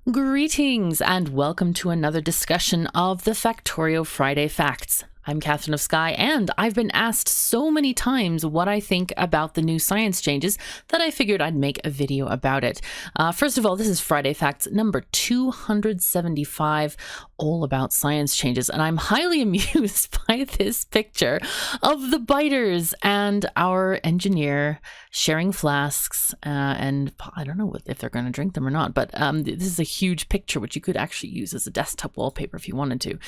Greetings and welcome to another discussion of the Factorio Friday Facts. I'm KatherineOfSky, and I've been asked so many times what I think about the new science changes that I figured I'd make a video about it. First of all, this is Friday Facts number 275, all about science changes, and I'm highly amused by this picture of the biters and our engineer sharing flasks, and I don't know if they're going to drink them or not, but this is a huge picture which you could actually use as a desktop wallpaper if you wanted to.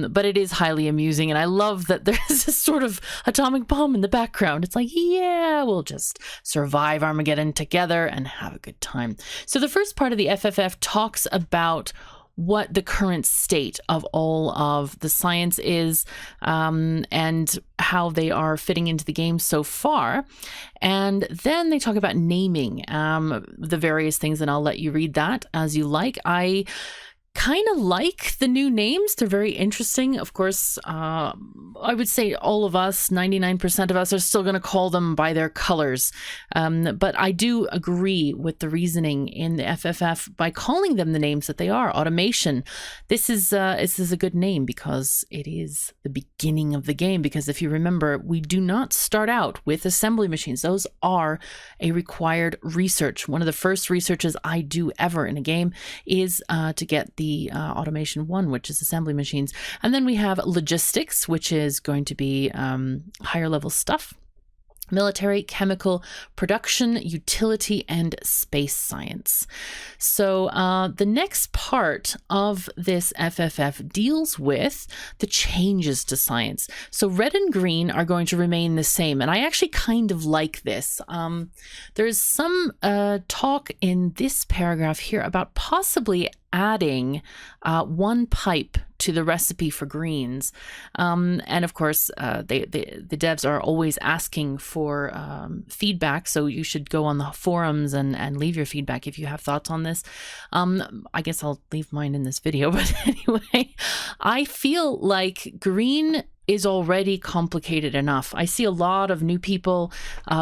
But it is highly amusing. And I love that there's this sort of atomic bomb in the background. It's like, yeah, we'll just survive Armageddon together and have a good time. So the first part of the FFF talks about what the current state of all of the science is, and how they are fitting into the game so far. And then they talk about naming the various things, and I'll let you read that as you like. I kind of like the new names. They're very interesting. Of course, I would say all of us, 99% of us, are still going to call them by their colors. But I do agree with the reasoning in the FFF by calling them the names that they are. Automation. This is a good name because it is the beginning of the game. Because if you remember, we do not start out with assembly machines. Those are a required research. One of the first researches I do ever in a game is to get the automation one, which is assembly machines. And then we have logistics, which is going to be higher level stuff. Military, chemical, production, utility, and space science. So the next part of this FFF deals with the changes to science. So red and green are going to remain the same, and I actually kind of like this. There's some talk in this paragraph here about possibly adding one pipe to the recipe for greens. And of course, the devs are always asking for feedback, so you should go on the forums and leave your feedback if you have thoughts on this. I guess I'll leave mine in this video, but anyway, I feel like green is already complicated enough. I see a lot of new people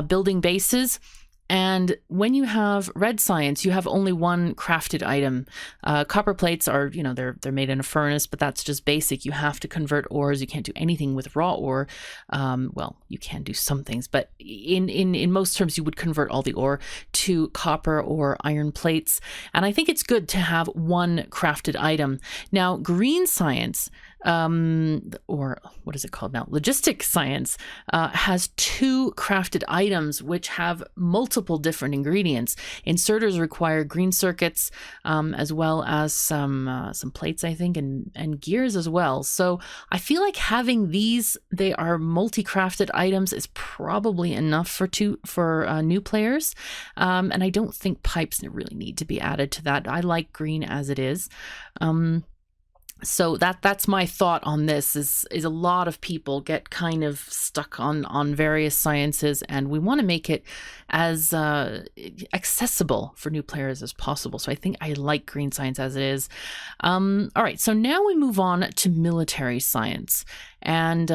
building bases. And when you have red science, you have only one crafted item. Copper plates are, they're made in a furnace, but that's just basic. You have to convert ores. You can't do anything with raw ore. Well, you can do some things, but in most terms, you would convert all the ore to copper or iron plates. And I think it's good to have one crafted item. Now, green science, or what is it called now? Logistic science has two crafted items which have multiple different ingredients. Inserters require green circuits, as well as some plates, I think, and gears as well. So I feel like having these, they are multi-crafted items, is probably enough for new players. And I don't think pipes really need to be added to that. I like green as it is. So that's my thought on this is a lot of people get kind of stuck on various sciences, and we want to make it as accessible for new players as possible. So I think I like green science as it is. All right, so now we move on to military science. And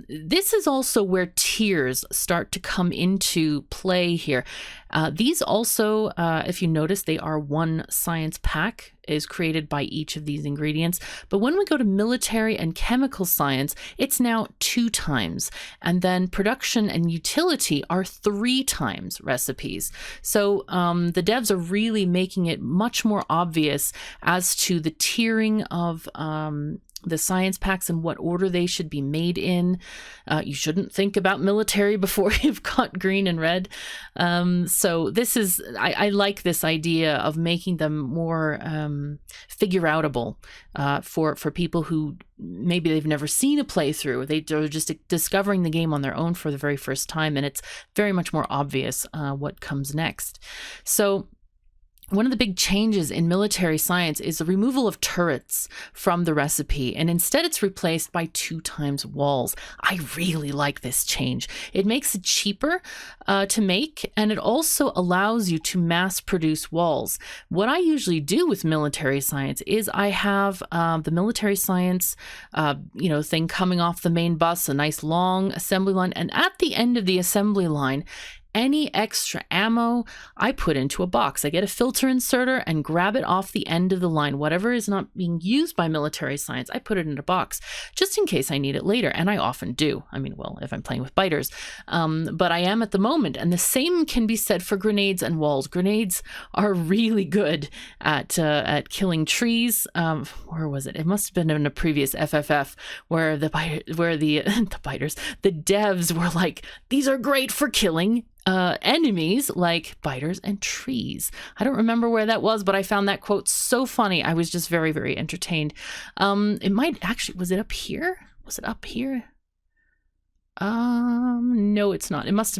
this is also where tiers start to come into play here. These also, if you notice, they are one science pack is created by each of these ingredients. But when we go to military and chemical science, it's now 2 times. And then production and utility are 3 times recipes. So the devs are really making it much more obvious as to the tiering of the science packs and what order they should be made in. You shouldn't think about military before you've got green and red. So this is, I like this idea of making them more figure outable for people who maybe they've never seen a playthrough. They're just discovering the game on their own for the very first time, and it's very much more obvious what comes next. So one of the big changes in military science is the removal of turrets from the recipe, and instead it's replaced by 2 times walls. I really like this change. It makes it cheaper to make, and it also allows you to mass produce walls. What I usually do with military science is I have the military science thing coming off the main bus, a nice long assembly line, and at the end of the assembly line, any extra ammo, I put into a box. I get a filter inserter and grab it off the end of the line. Whatever is not being used by military science, I put it in a box just in case I need it later. And I often do. I mean, well, if I'm playing with biters, but I am at the moment. And the same can be said for grenades and walls. Grenades are really good at killing trees. Where was it? It must have been in a previous FFF where the devs were like, these are great for killing enemies like biters and trees. I don't remember where that was, but I found that quote so funny. I was just very, very entertained. It might actually, was it up here? Was it up here? No, it's not. It might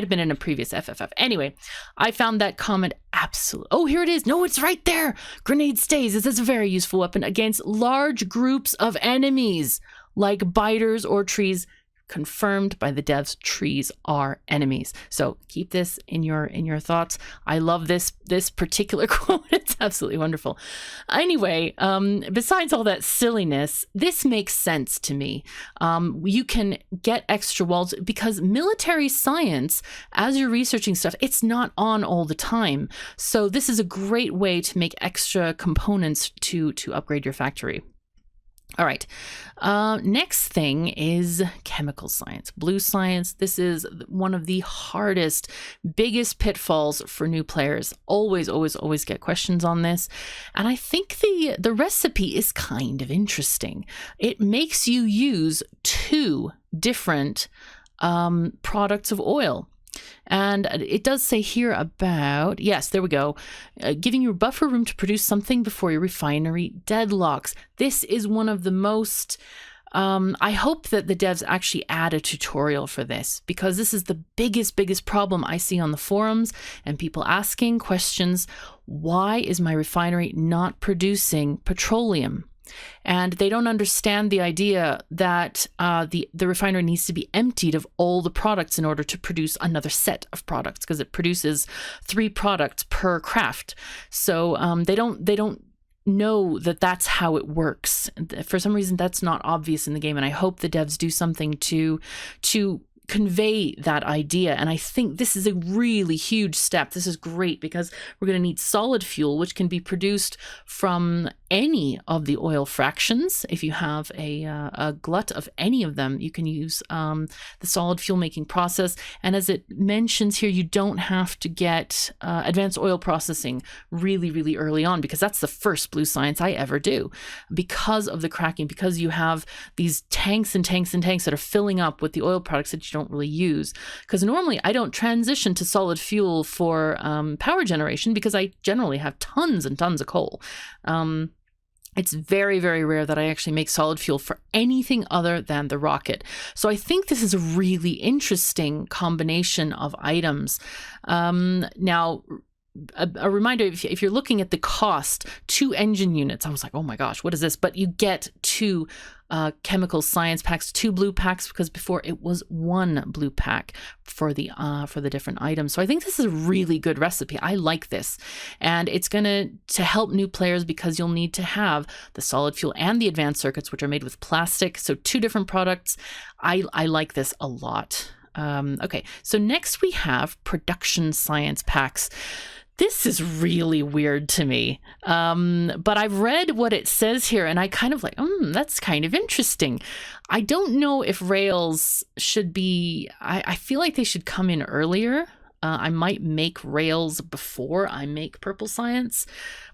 have been in a previous FFF. Anyway, I found that comment absolutely. Oh, here it is. No, it's right there. Grenade stays. This is a very useful weapon against large groups of enemies like biters or trees. Confirmed by the devs, trees are enemies. So keep this in your thoughts. I love this particular quote. It's absolutely wonderful. Anyway, besides all that silliness, this makes sense to me. You can get extra walls because military science, as you're researching stuff, it's not on all the time. So this is a great way to make extra components to upgrade your factory. All right. Next thing is chemical science, blue science. This is one of the hardest, biggest pitfalls for new players. Always, always, always get questions on this. And I think the recipe is kind of interesting. It makes you use 2 different products of oil. And it does say here about, yes, there we go, giving you buffer room to produce something before your refinery deadlocks. This is one of the most, I hope that the devs actually add a tutorial for this, because this is the biggest problem I see on the forums and people asking questions. Why is my refinery not producing petroleum? And they don't understand the idea that the refinery needs to be emptied of all the products in order to produce another set of products, because it produces 3 products per craft. So they don't know that that's how it works. For some reason, that's not obvious in the game, and I hope the devs do something to convey that idea. And I think this is a really huge step. This is great because we're going to need solid fuel, which can be produced from any of the oil fractions. If you have a glut of any of them, you can use the solid fuel making process. And as it mentions here, you don't have to get advanced oil processing really, really early on, because that's the first blue science I ever do. Because of the cracking, because you have these tanks and tanks and tanks that are filling up with the oil products that you don't really use. Because normally I don't transition to solid fuel for power generation, because I generally have tons and tons of coal. It's very, very rare that I actually make solid fuel for anything other than the rocket. So I think this is a really interesting combination of items. Now, a reminder, if you're looking at the cost, 2 engine units, I was like, oh my gosh, what is this? But you get 2 chemical science packs, 2 blue packs, because before it was 1 blue pack for the different items. So I think this is a really good recipe. I like this, and it's gonna to help new players, because you'll need to have the solid fuel and the advanced circuits, which are made with plastic. So 2 different products. I like this a lot. Okay, so next we have production science packs. This is really weird to me, but I've read what it says here, and I kind of like, that's kind of interesting. I don't know if rails should be, I feel like they should come in earlier. I might make rails before I make purple science,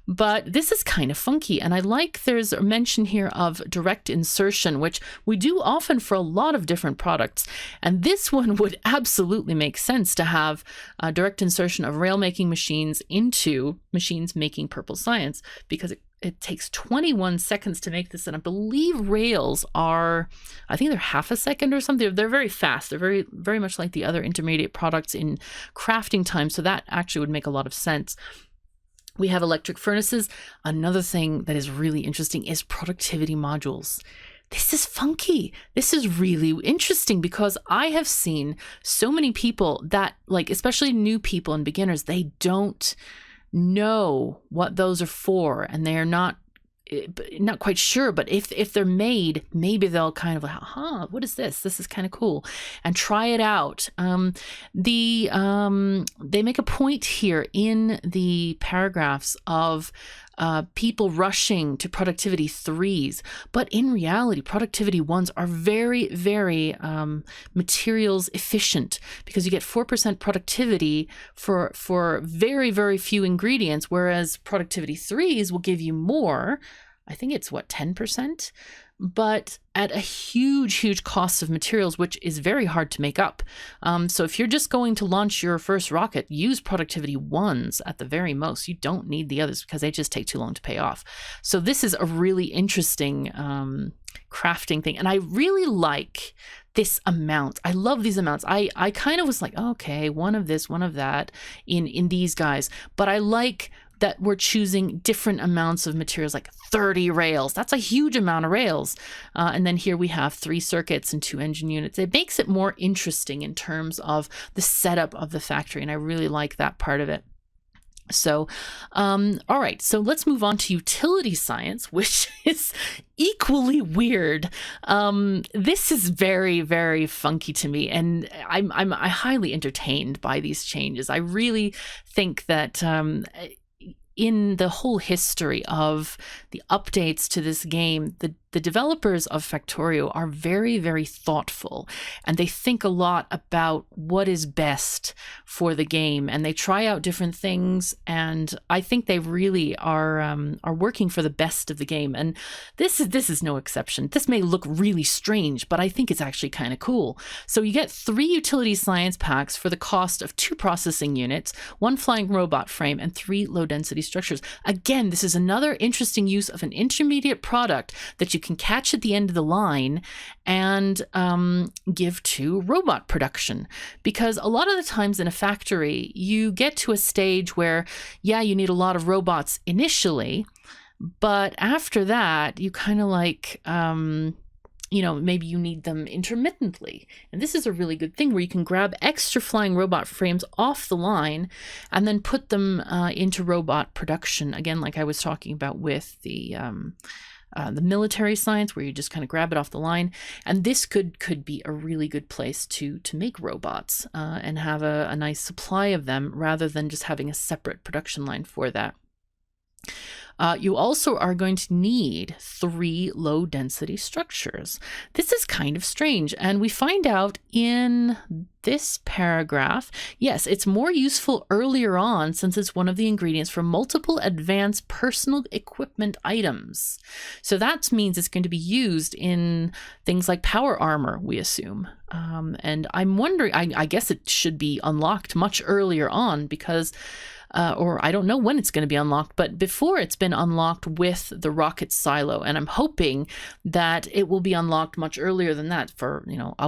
but this is kind of funky. And I like there's a mention here of direct insertion, which we do often for a lot of different products. And this one would absolutely make sense to have a direct insertion of rail making machines into machines making purple science, because it takes 21 seconds to make this. And I believe rails are, I think they're half a second or something. They're very fast. They're very, very much like the other intermediate products in crafting time. So that actually would make a lot of sense. We have electric furnaces. Another thing that is really interesting is productivity modules. This is funky. This is really interesting, because I have seen so many people that, like, especially new people and beginners, they don't know what those are for, and they are not not quite sure, but if they're made, maybe they'll kind of like, what is this? This is kind of cool, and try it out. They make a point here in the paragraphs of people rushing to productivity 3s, but in reality, productivity 1s are very, very materials efficient, because you get 4% productivity for very, very few ingredients, whereas productivity 3s will give you more. I think it's 10%, but at a huge, huge cost of materials, which is very hard to make up. So if you're just going to launch your first rocket, use productivity 1s at the very most. You don't need the others because they just take too long to pay off. So this is a really interesting crafting thing. And I really like this amount. I love these amounts. I kind of was like, okay, one of this, one of that in these guys. But I like that we're choosing different amounts of materials, like 30 rails. That's a huge amount of rails. And then here we have 3 circuits and 2 engine units. It makes it more interesting in terms of the setup of the factory. And I really like that part of it. So, all right, so let's move on to utility science, which is equally weird. This is very, very funky to me, and I'm highly entertained by these changes. I really think that in the whole history of the updates to this game, the developers of Factorio are very, very thoughtful, and they think a lot about what is best for the game, and they try out different things, and I think they really are working for the best of the game. And this is no exception. This may look really strange, but I think it's actually kind of cool. So you get 3 utility science packs for the cost of 2 processing units, 1 flying robot frame, and 3 low density structures. Again, this is another interesting use of an intermediate product that you can catch at the end of the line and give to robot production. Because a lot of the times in a factory, you get to a stage where, yeah, you need a lot of robots initially, but after that, you kind of like, maybe you need them intermittently. And this is a really good thing where you can grab extra flying robot frames off the line and then put them into robot production. Again, like I was talking about with the military science, where you just kind of grab it off the line. And this could be a really good place to make robots and have a nice supply of them, rather than just having a separate production line for that. You also are going to need 3 low density structures. This is kind of strange, and we find out in this paragraph, yes, it's more useful earlier on since it's one of the ingredients for multiple advanced personal equipment items. So that means it's going to be used in things like power armor, we assume. And I'm wondering, I guess it should be unlocked much earlier on, because or I don't know when it's going to be unlocked, but before it's been unlocked with the rocket silo. And I'm hoping that it will be unlocked much earlier than that for,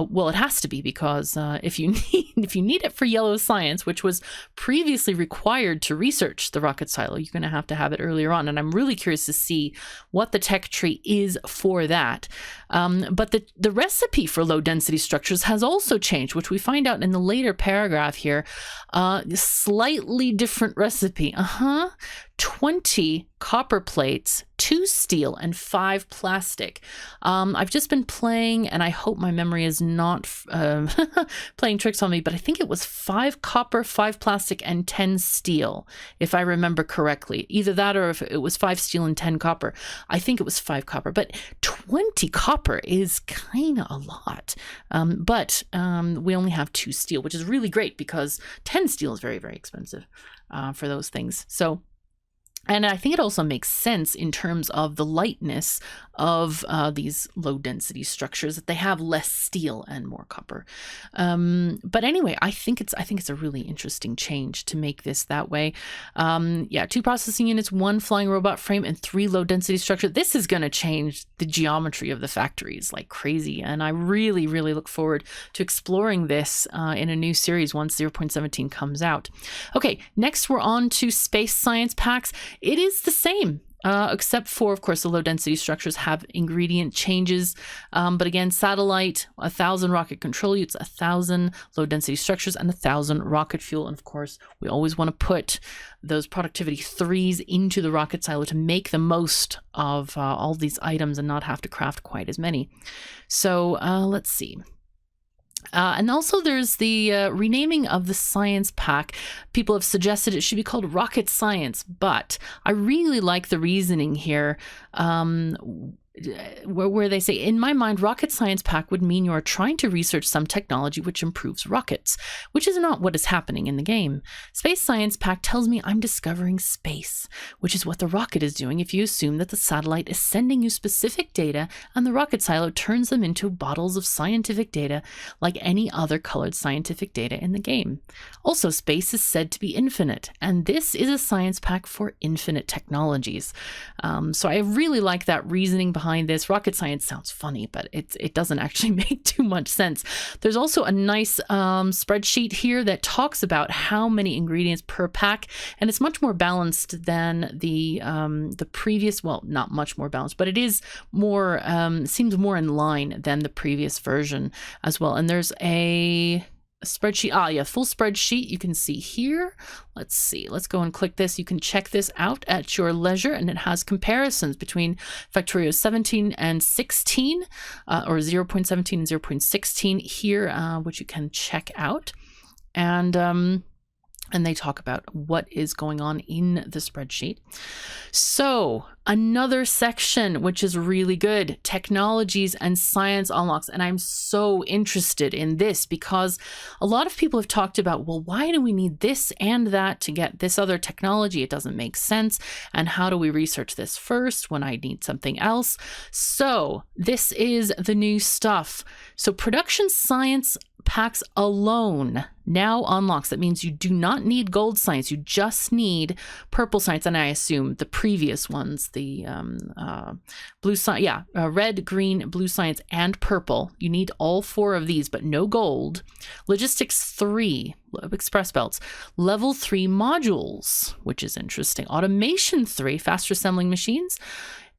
well, it has to be, because if you need it for yellow science, which was previously required to research the rocket silo, you're going to have it earlier on. And I'm really curious to see what the tech tree is for that. But the recipe for low density structures has also changed, which we find out in the later paragraph here. Slightly different recipe. 20 copper plates, 2 steel, and 5 plastic. I've just been playing, and I hope my memory is not playing tricks on me, but I think it was 5 copper, 5 plastic, and 10 steel, if I remember correctly. Either that, or if it was 5 steel and 10 copper. I think it was 5 copper, but 20 copper is kind of a lot. But we only have 2 steel, which is really great, because 10 steel is very, very expensive for those things. So, and I think it also makes sense in terms of the lightness of these low density structures, that they have less steel and more copper. But anyway, I think it's a really interesting change to make this that way. 2 processing units, 1 flying robot frame, and 3 low density structures. This is going to change the geometry of the factories like crazy. And I really, really look forward to exploring this in a new series once 0.17 comes out. Okay, next we're on to space science packs. It is the same. Except for, of course, the low density structures have ingredient changes. But again, satellite, 1,000 rocket control units, 1,000 low density structures, and 1,000 rocket fuel. And of course, we always want to put those productivity 3s into the rocket silo to make the most of all these items and not have to craft quite as many. So let's see. And also there's the renaming of the science pack. People have suggested it should be called Rocket Science, but I really like the reasoning here. Where they say, in my mind, rocket science pack would mean you are trying to research some technology which improves rockets, which is not what is happening in the game. Space science pack tells me I'm discovering space, which is what the rocket is doing if you assume that the satellite is sending you specific data and the rocket silo turns them into bottles of scientific data like any other colored scientific data in the game. Also, space is said to be infinite, and this is a science pack for infinite technologies. So I really like that reasoning behind this. Rocket science sounds funny, but it doesn't actually make too much sense. There's also a nice spreadsheet here that talks about how many ingredients per pack, and it's much more balanced than the previous. Well, not much more balanced, but it is more seems more in line than the previous version as well. And there's a spreadsheet. Full spreadsheet you can see here. Let's see. Let's go and click this. You can check this out at your leisure, and it has comparisons between Factorio 17 and 16, or 0.17 and 0.16 here, which you can check out. And they talk about what is going on in the spreadsheet. So another section, which is really good, technologies and science unlocks. And I'm so interested in this because a lot of people have talked about, well, why do we need this and that to get this other technology? It doesn't make sense. And how do we research this first when I need something else? So this is the new stuff. So production science packs alone now unlocks. That means you do not need gold science. You just need purple science. And I assume the previous ones, the blue science, red, green, blue science, and purple. You need all 4 of these, but no gold. Logistics 3, express belts. Level 3 modules, which is interesting. Automation 3, faster assembling machines.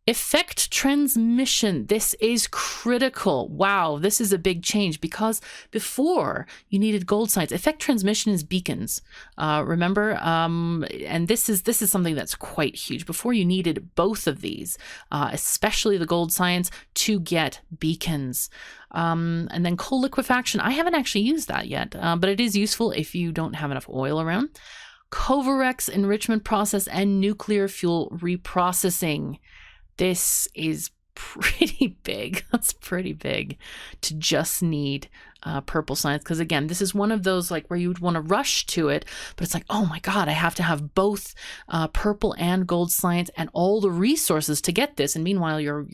Effect transmission. This is critical. Wow, this is a big change because before you needed gold science. Effect transmission is beacons. Remember? And this is something that's quite huge. Before you needed both of these, especially the gold science, to get beacons. And then coal liquefaction. I haven't actually used that yet, but it is useful if you don't have enough oil around. Covarex enrichment process and nuclear fuel reprocessing. This is pretty big. That's pretty big to just need purple science. Because again, this is one of those like where you would want to rush to it, but it's like, oh my God, I have to have both purple and gold science and all the resources to get this. And meanwhile, your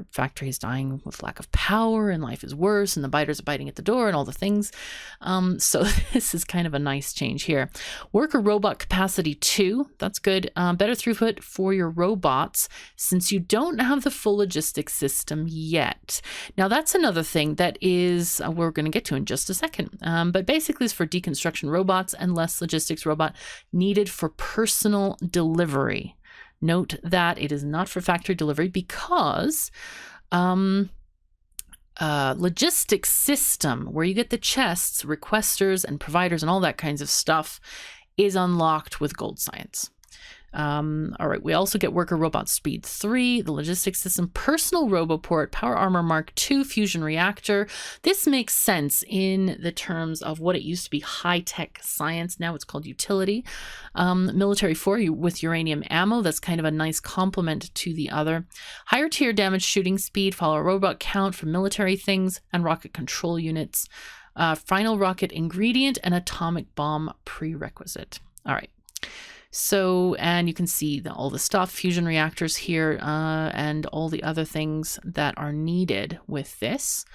factory is dying with lack of power and life is worse and the biters are biting at the door and all the things. So this is kind of a nice change here. Worker robot capacity 2. That's good. Better throughput for your robots since you don't have the full logistics system yet. Now that's another thing that is we're going to get to in just a second. But basically it's for deconstruction robots and less logistics robot needed for personal delivery. Note that it is not for factory delivery because logistics system, where you get the chests, requesters, and providers, and all that kinds of stuff, is unlocked with gold science. All right, we also get worker robot speed 3, the logistics system, personal roboport, power armor mark 2, fusion reactor. This makes sense in the terms of what it used to be high-tech science. Now it's called utility. Military 4 with uranium ammo. That's kind of a nice complement to the other. Higher tier damage shooting speed, follow robot count for military things, and rocket control units. Final rocket ingredient and atomic bomb prerequisite. All right. So, and you can see all the stuff, fusion reactors here, and all the other things that are needed with this.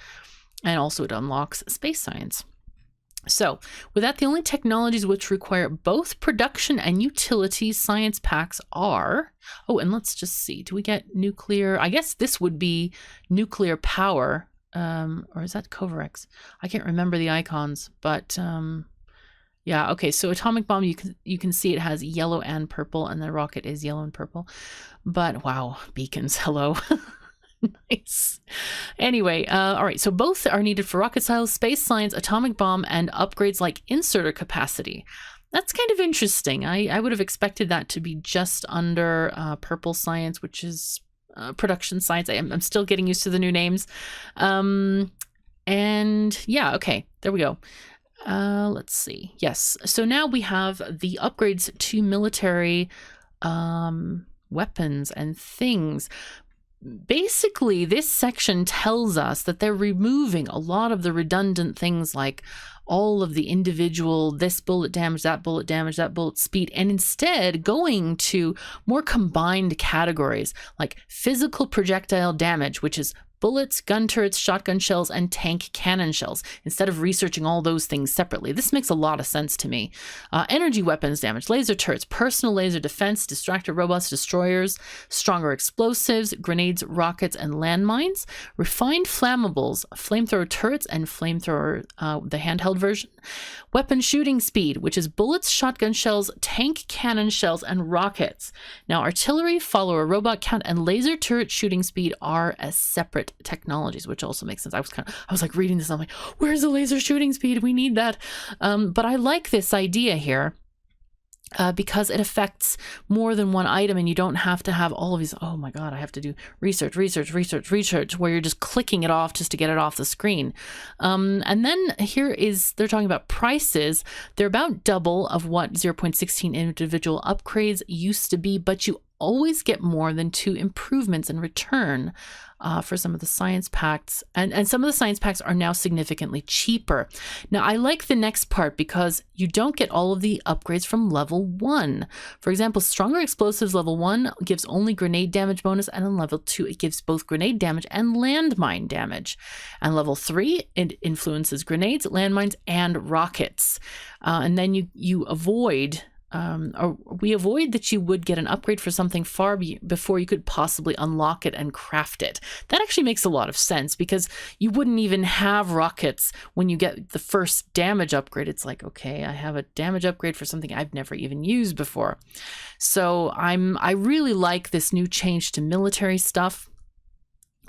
And also it unlocks space science. So with that, the only technologies which require both production and utility science packs are, and let's just see, do we get nuclear? I guess this would be nuclear power, or is that Covarex? I can't remember the icons, but Yeah, okay, so atomic bomb, you can see it has yellow and purple, and the rocket is yellow and purple. But wow, beacons, hello. Nice. Anyway, all right, so both are needed for rocket science, space science, atomic bomb, and upgrades like inserter capacity. That's kind of interesting. I would have expected that to be just under purple science, which is production science. I'm still getting used to the new names. And yeah, okay, there we go. Let's see. Yes. So now we have the upgrades to military weapons and things. Basically, this section tells us that they're removing a lot of the redundant things like all of the individual, this bullet damage, that bullet speed, and instead going to more combined categories like physical projectile damage, which is bullets, gun turrets, shotgun shells, and tank cannon shells, instead of researching all those things separately. This makes a lot of sense to me. Energy weapons damage, laser turrets, personal laser defense, distractor robots, destroyers, stronger explosives, grenades, rockets, and landmines, refined flammables, flamethrower turrets, and flamethrower, the handheld version, weapon shooting speed, which is bullets, shotgun shells, tank cannon shells, and rockets. Now, artillery, follower robot count, and laser turret shooting speed are as separate technologies, which also makes sense. I was like reading this, and I'm like, where's the laser shooting speed? We need that. But I like this idea here. Because it affects more than one item, and you don't have to have all of these, oh my God, I have to do research, where you're just clicking it off just to get it off the screen. And then they're talking about prices. They're about double of what 0.16 individual upgrades used to be, but you always get more than 2 improvements in return for some of the science packs. And some of the science packs are now significantly cheaper. Now, I like the next part because you don't get all of the upgrades from level 1. For example, stronger explosives level 1 gives only grenade damage bonus, and on level 2, it gives both grenade damage and landmine damage. And level 3, it influences grenades, landmines, and rockets. And then you avoid... or we avoid that you would get an upgrade for something far before you could possibly unlock it and craft it. That actually makes a lot of sense, because you wouldn't even have rockets when you get the first damage upgrade. It's like, okay, I have a damage upgrade for something I've never even used before. So I really like this new change to military stuff.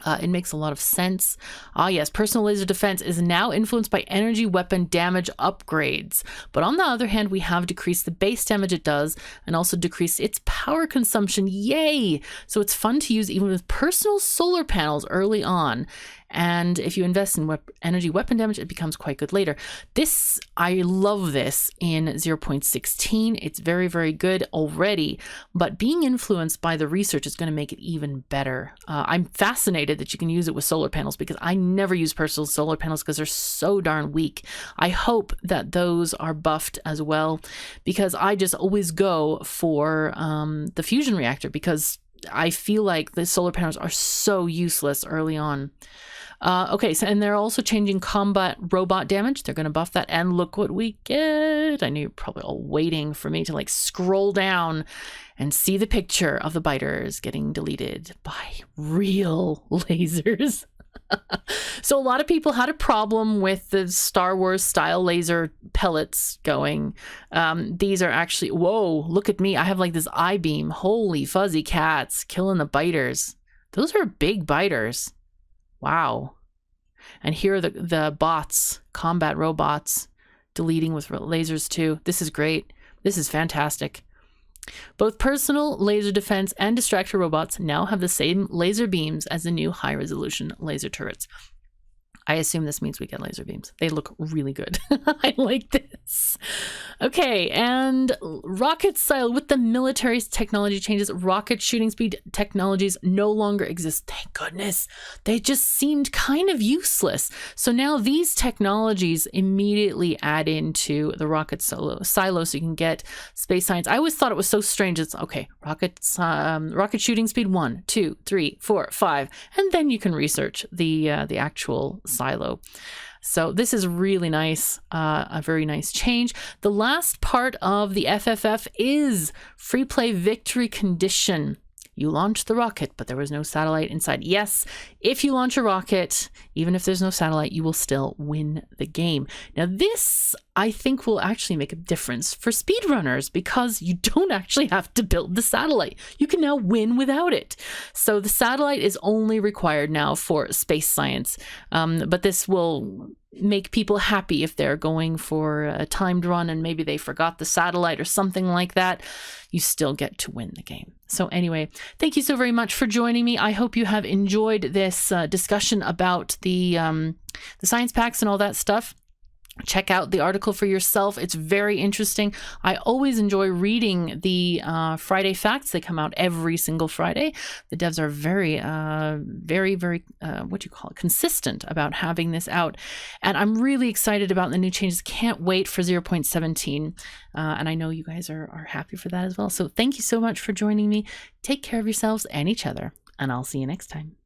It makes a lot of sense. Yes, personal laser defense is now influenced by energy weapon damage upgrades. But on the other hand, we have decreased the base damage it does and also decreased its power consumption. Yay! So it's fun to use even with personal solar panels early on. And if you invest in energy weapon damage, it becomes quite good later. I love this in 0.16. It's very, very good already, but being influenced by the research is going to make it even better. I'm fascinated that you can use it with solar panels, because I never use personal solar panels because they're so darn weak. I hope that those are buffed as well, because I just always go for the fusion reactor, because I feel like the solar panels are so useless early on. Okay, so and they're also changing combat robot damage. They're going to buff that, and look what we get. I know you're probably all waiting for me to like scroll down and see the picture of the biters getting deleted by real lasers. So a lot of people had a problem with the Star Wars style laser pellets going. These are actually, whoa, look at me. I have like this I-beam. Holy fuzzy cats, killing the biters. Those are big biters. Wow. And here are the bots, combat robots, deleting with lasers too. This is great. This is fantastic. Both personal laser defense and distractor robots now have the same laser beams as the new high-resolution laser turrets. I assume this means we get laser beams. They look really good. I like this. Okay, and rocket style with the military's technology changes. Rocket shooting speed technologies no longer exist. Thank goodness. They just seemed kind of useless. So now these technologies immediately add into the rocket silo so you can get space science. I always thought it was so strange. It's okay, rocket shooting speed 1, 2, 3, 4, 5, and then you can research the actual silo. So this is really nice, a very nice change. The last part of the FFF is free play victory condition. You launched the rocket, but there was no satellite inside. Yes, if you launch a rocket, even if there's no satellite, you will still win the game. Now, this, I think, will actually make a difference for speedrunners because you don't actually have to build the satellite. You can now win without it. So the satellite is only required now for space science, but this will make people happy if they're going for a timed run and maybe they forgot the satellite or something like that. You still get to win the game. So anyway, thank you so very much for joining me. I hope you have enjoyed this discussion about the science packs and all that stuff. Check out the article for yourself. It's very interesting. I always enjoy reading the Friday Facts. They come out every single Friday. The devs are very, consistent about having this out. And I'm really excited about the new changes. Can't wait for 0.17. And I know you guys are happy for that as well. So thank you so much for joining me. Take care of yourselves and each other, and I'll see you next time.